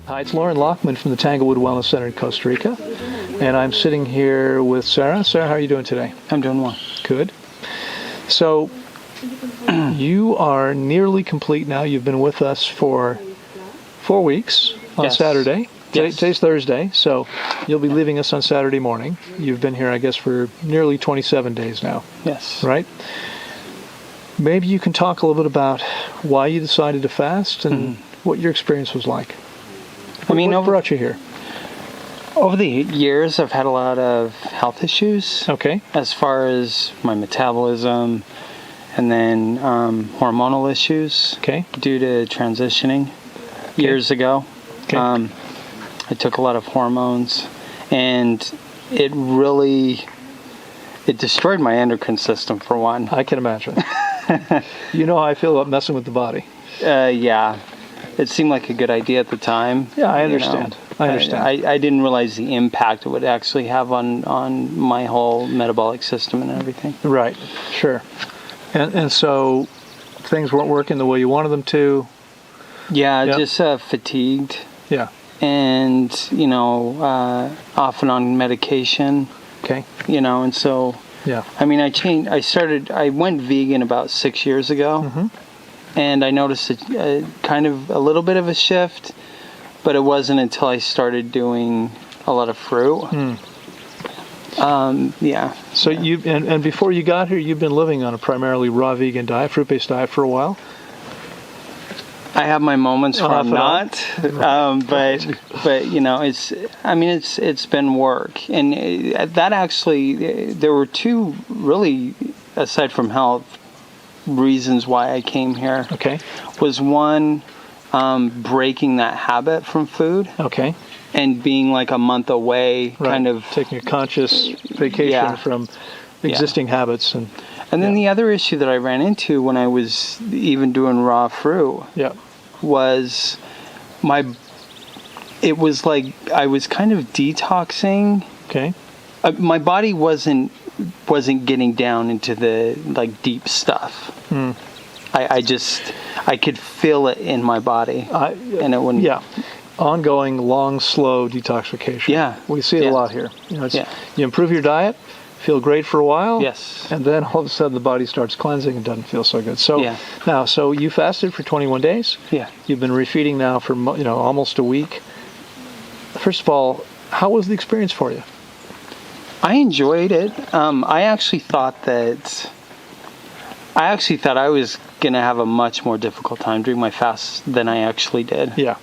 Hi, it's Loren Lockman from the Tanglewood Wellness Center in Costa Rica, and I'm sitting here with Sarah. Sarah, how are you doing today? I'm doing well. Good. So, you are nearly complete now. You've been with us for 4 weeks on Yes. Saturday. Yes. Today's Thursday, so you'll be leaving us on Saturday morning. You've been here, I guess, for nearly 27 days now. Yes. Right? Maybe you can talk a little bit about why you decided to fast and what your experience was like. What brought you here? Over the years, I've had a lot of health issues. Okay. As far as my metabolism, and then hormonal issues. Okay. Due to transitioning years ago. Okay. I took a lot of hormones, and it destroyed my endocrine system, for one. I can imagine. You know how I feel about messing with the body. Yeah. It seemed like a good idea at the time. Yeah, I understand. I understand. I didn't realize the impact it would actually have on my whole metabolic system and everything. Right, sure. And so things weren't working the way you wanted them to. Yeah, just fatigued. Yeah. And, off and on medication. Okay. And so, yeah. I mean, I went vegan about 6 years ago. Mm-hmm. And I noticed kind of a little bit of a shift, but it wasn't until I started doing a lot of fruit. Yeah. So and before you got here, you've been living on a primarily raw vegan diet, fruit-based diet for a while. I have my moments where I'm not, but it's been work, and that actually there were two really, aside from health, reasons why I came here. Okay. Was one, breaking that habit from food. Okay. And being like a month away, right. kind of taking a conscious vacation from existing habits. And then the other issue that I ran into when I was even doing raw fruit was it was like I was kind of detoxing. Okay. My body wasn't getting down into the deep stuff. I could feel it in my body, and it wouldn't. Yeah, ongoing, long, slow detoxification. Yeah, we see it a lot here. You improve your diet, feel great for a while. Yes, and then all of a sudden the body starts cleansing and doesn't feel so good. So now, so you fasted for 21 days. Yeah, you've been refeeding now for almost a week. First of all, how was the experience for you? I enjoyed it. I actually thought I was going to have a much more difficult time during my fast than I actually did. Yeah.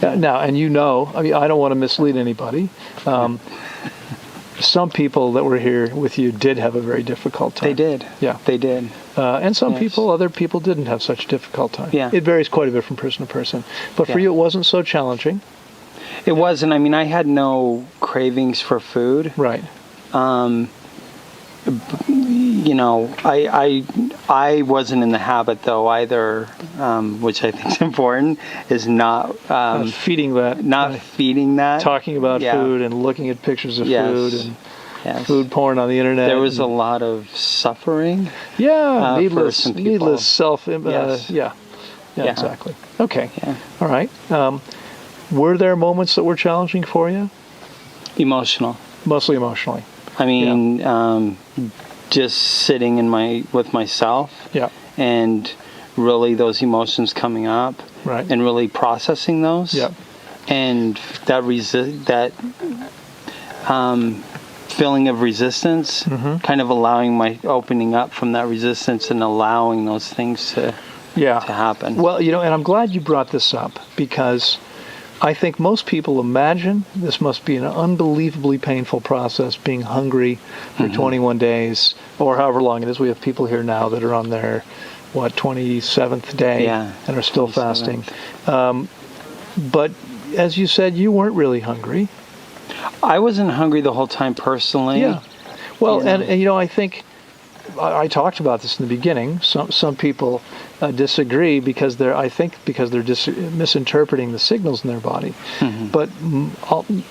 Now, and I mean, I don't want to mislead anybody. Some people that were here with you did have a very difficult time. They did. Yeah. They did. And other people didn't have such a difficult time. Yeah. It varies quite a bit from person to person. But for you, it wasn't so challenging. It wasn't. I mean, I had no cravings for food. Right. I wasn't in the habit though either, which I think is important, is not feeding that. Not feeding that. Talking about food and looking at pictures of food and food porn on the internet. There was a lot of suffering. Yeah, needless self. Yeah, exactly. Okay. Yeah. All right. Were there moments that were challenging for you? Emotional. Mostly emotionally. I mean, just sitting with myself. Yeah. And really those emotions coming up. Right. And really processing those. Yeah. And that feeling of resistance, kind of opening up from that resistance and allowing those things to happen. Well, and I'm glad you brought this up, because I think most people imagine this must be an unbelievably painful process, being hungry for 21 days, or however long it is. We have people here now that are on their, 27th day and are still fasting. But as you said, you weren't really hungry. I wasn't hungry the whole time personally. Yeah. Well, and I think I talked about this in the beginning. Some people disagree because they're misinterpreting the signals in their body. But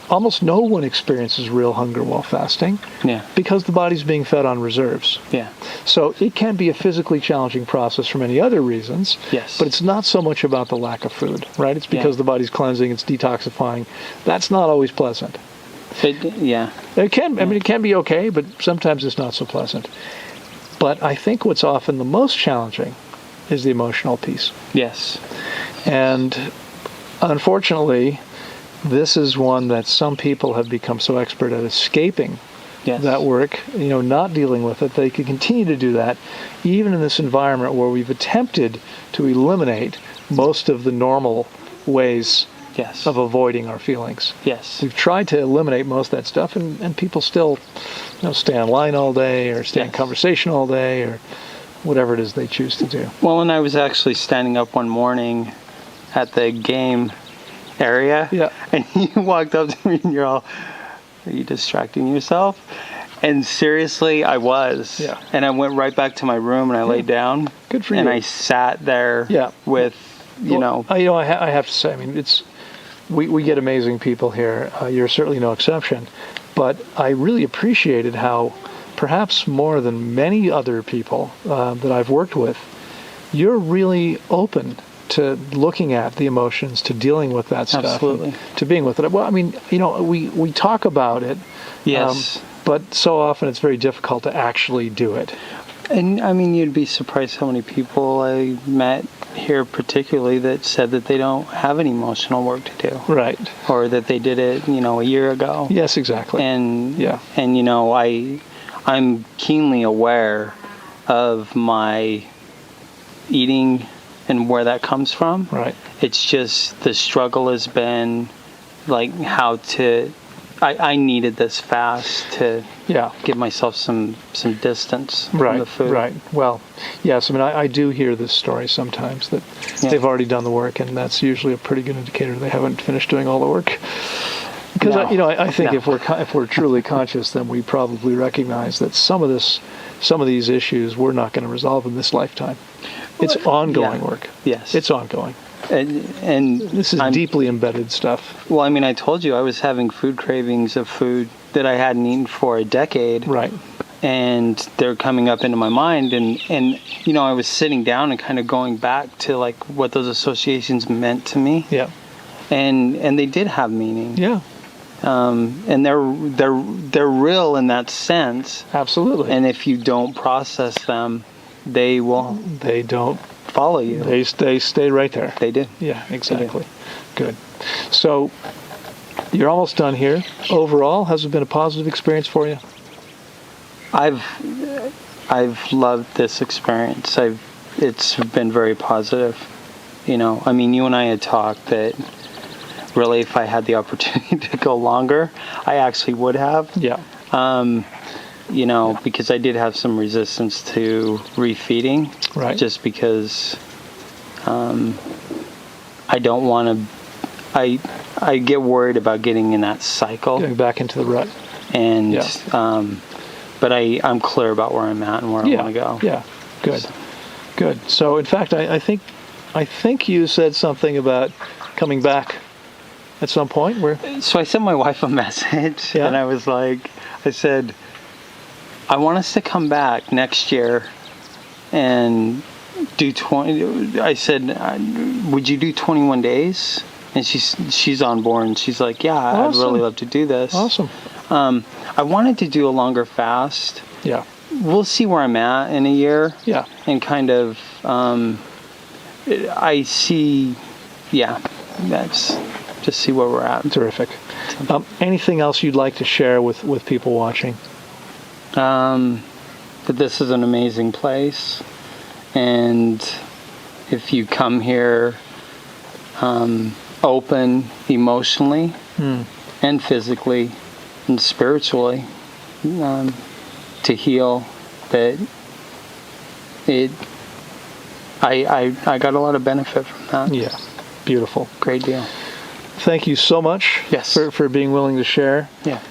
almost no one experiences real hunger while fasting. Yeah. Because the body's being fed on reserves. Yeah. So it can be a physically challenging process for many other reasons. Yes. But it's not so much about the lack of food, right? It's because the body's cleansing, it's detoxifying. That's not always pleasant. It can be okay, but sometimes it's not so pleasant. But I think what's often the most challenging is the emotional piece. Yes. And unfortunately, this is one that some people have become so expert at escaping that work, not dealing with it. They can continue to do that even in this environment where we've attempted to eliminate most of the normal ways of avoiding our feelings. Yes. We've tried to eliminate most of that stuff, and people still stay online all day or stay in conversation all day or whatever it is they choose to do. Well, and I was actually standing up one morning at the game area, and you walked up to me and you're all, are you distracting yourself? And seriously, I was. Yeah. And I went right back to my room and I laid down. Good for you. And I sat there with, I have to say, we get amazing people here. You're certainly no exception. But I really appreciated how, perhaps more than many other people that I've worked with, you're really open to looking at the emotions, to dealing with that stuff, absolutely, to being with it. Well, we talk about it, but so often it's very difficult to actually do it. And you'd be surprised how many people I met here particularly that said that they don't have any emotional work to do. Right. Or that they did it, a year ago. Yes, exactly. And I'm keenly aware of my eating and where that comes from. Right. It's just the struggle has been like how to I needed this fast to give myself some distance from the food. Right. Well, yes. I do hear this story sometimes that they've already done the work, and that's usually a pretty good indicator they haven't finished doing all the work. Because I think if we're truly conscious, then we probably recognize that some of these issues we're not going to resolve in this lifetime. It's ongoing work. Yes. It's ongoing. And this is deeply embedded stuff. Well, I told you I was having food cravings of food that I hadn't eaten for a decade. Right. And they're coming up into my mind, and I was sitting down and kind of going back to like what those associations meant to me. Yeah. And they did have meaning. Yeah. And they're real in that sense. Absolutely. And if you don't process them, they don't follow you. They stay right there. They do. Yeah, exactly. Good. So you're almost done here. Overall, has it been a positive experience for you? I've loved this experience. It's been very positive. You and I had talked that really if I had the opportunity to go longer, I actually would have. Yeah. Because I did have some resistance to refeeding. Right. Just because I don't want to. I get worried about getting in that cycle. Getting back into the rut. And but I'm clear about where I'm at and where I want to go. Yeah. Good. Good. So in fact, I think you said something about coming back at some point. So I sent my wife a message, and I said, I want us to come back next year and do 20. I said, would you do 21 days? And she's on board, and she's like, yeah, awesome. I'd really love to do this. Awesome. I wanted to do a longer fast. Yeah. We'll see where I'm at in a year. Yeah. And kind of, I see, that's just see where we're at. Terrific. Anything else you'd like to share with people watching? That this is an amazing place, and if you come here open emotionally and physically and spiritually to heal, that I got a lot of benefit from that. Yeah, beautiful. Great deal. Thank you so much for being willing to share. Yeah.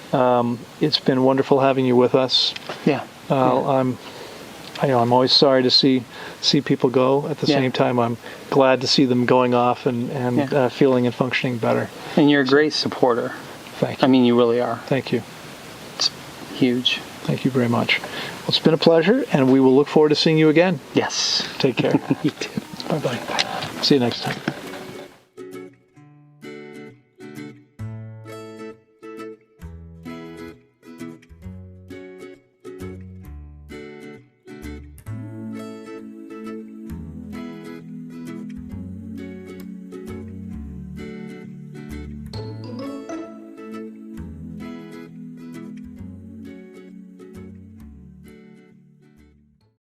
It's been wonderful having you with us. Yeah. I'm always sorry to see people go. At the same time, I'm glad to see them going off and feeling and functioning better. And you're a great supporter. Thank you. I mean, you really are. Thank you. It's huge. Thank you very much. Well, it's been a pleasure, and we will look forward to seeing you again. Yes. Take care. You too. Bye-bye. See you next time.